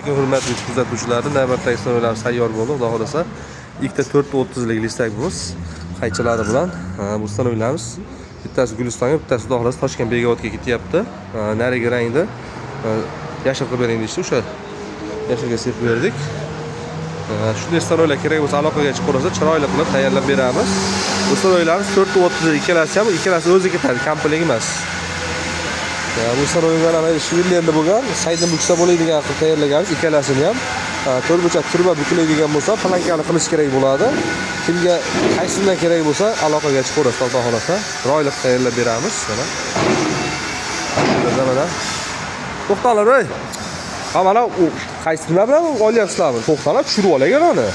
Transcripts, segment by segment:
Hurmatli kuzatuvchilar, navbatdagi sinovlar sayyor bo'ldi. Xudo xolasa, ikkita 430 lik listakimiz qaychilari bilan bu sinovlarimiz. Bittasi Gulistonga, bittasi xudo xolasa Toshkent Begovatga ketyapti. Narigi rangda yashil qilib bering deydi. O'sha yashilga sepib berdik. Shunday sinovlar kerak bo'lsa aloqaga chiqib qolsa, chiroyli qilib tayyorlab beramiz. Bu sinovlarimiz 430 ikkalasi ham, ikkalasi o'zi ketadi, komplet emas. Bu saroylar ana Shvillerda bo'lgan, saydni buksa bo'ladigan qilib tayyorlaganmiz. Ikkalasini ham to'rtburchak turba buklaydigan bo'lsa, plankani qilish kerak bo'ladi. Kimga qaysidan kerak bo'lsa, aloqaga chiqib Xudo xolasa, chiroyli tayyorlab beramiz. Mana. To'xtanglar, ey. Mana u qaysidan bilan olyapsizlarmi? To'xtanglar, tushirib olagan uni.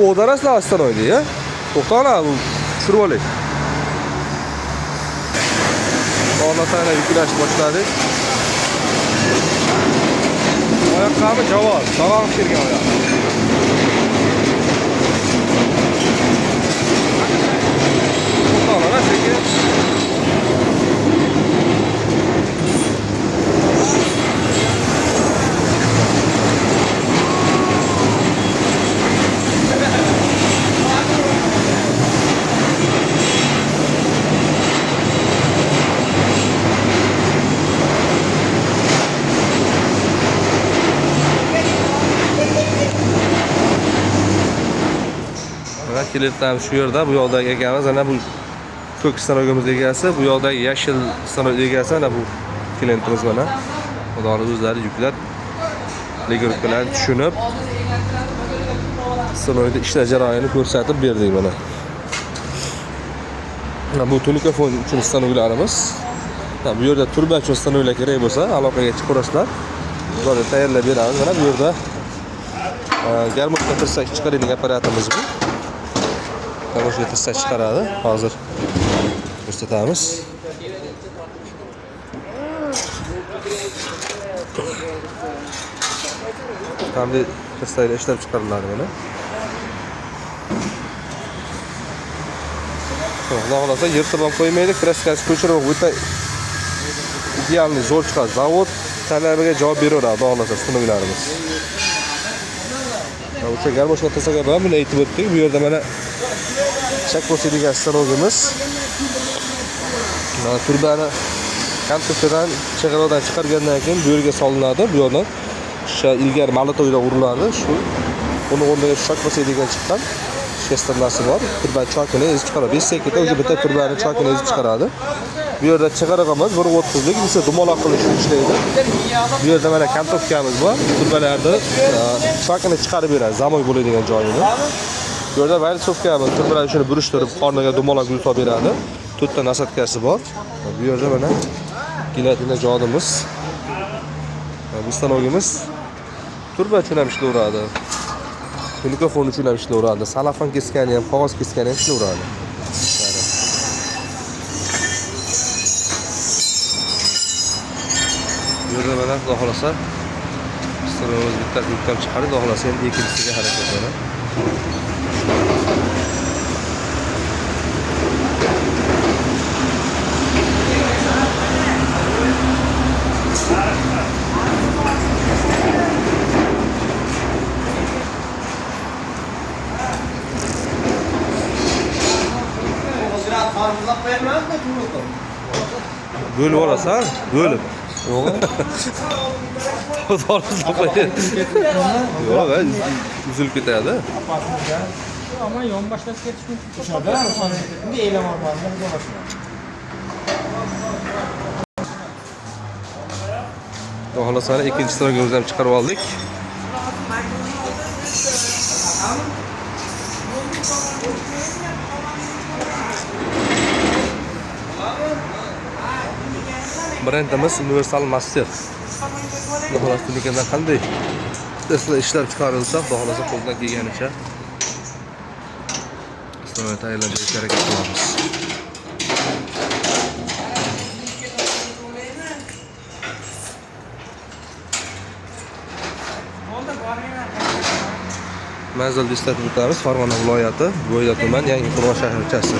O daraslar saroyda, ya. To'xtanglar, tushirib olaylik. Ondan yüklaş başladık. Ayakkabı cevap. Tamam şirken ayakkabı. Kurtarlara çekin. Kilitlar şu yerda, bu yo'ldagi egamiz, ana bu ko'k stanogimiz egasi, bu yo'ldagi yashil stanog egasi, ana bu klientimiz mana. Xudoning o'zlari yuklab, legirukalarni tushunib, stanogda ishlash jarayonini ko'rsatib berdik mana. Bu tunikafon uchun stanoglarimiz. Bu yerda turba uchun stanoglar kerak bo'lsa, aloqaga chiqib ko'rasizlar. Ularni tayyorlab beramiz. Mana bu yerda garmoshka tirsak chiqaradigan apparatimiz bu. Garmoshka tirsak chiqaradi. Hozir ko'rsatamiz. Qanday tirsaklar ishlab chiqariladi mana. Xudo xolasa yirtib ham qo'ymaydi, kraskasi ko'chirib o'ta idealni zo'r chiqadi. Zavod talabiga javob beraveradi, xudo xolasa sinovlarimiz. O'sha garmoshka tirsaga ham buni aytib o'tdik. Bu yerda mana chak bo'ladigan stanogimiz. Turbani konstruktordan chig'aloqdan chiqargandan keyin bu yerga solinadi. Bu yerdan o'sha ilgari malatoyda uriladi. Shu uni o'rniga shak bo'ladigan chiqqan shesterlasi bor. Turbani chokini ezib chiqaradi. 5 sekundda o'sha bitta turbani chokini ezib chiqaradi. Bu yerda chig'arig'imiz 1.30 lik, esa dumaloq qilish uchun ishlaydi. Bu yerda mana konstruktorimiz bor. Turbalarni chokini chiqarib beradi, zamoy bo'ladigan joyini. Bu yerda valsovkamiz, turbalar shuni burishtirib, qorniga dumaloq yutib beradi. 4 ta nasatkasi bor. Bu yerda mana gilatina joyimiz. Bu stanogimiz turba uchun ham ishlayveradi. Mikrofon uchun ham ishlayveradi. Salafon keskani ham, qog'oz keskani ham ishlayveradi. Bu yerda mana xudo xolasa stanogimiz bittasi yukdan chiqarib, xudo xolasa endi ikkinchisiga harakat qiladi. Bölüp olasan, bölüp. Yok. Doğrusu koyuyor. Yok, üzülüp giderdi. Ama yoğun başkası yetişmek dışarıda bir eylem var. Doğru sana ikinci sıra gözlem çıkarıp aldık. Brendimiz Universal Master. Xudo tunikada qanday Tesla ishlab chiqarilsa, xudo xolasa qo'ldan kelganicha islohot tayyorlashga harakat qilamiz. Manzil distributorimiz Farg'ona viloyati, Bo'yda tuman, Yangi Qurg'on shaharchasi.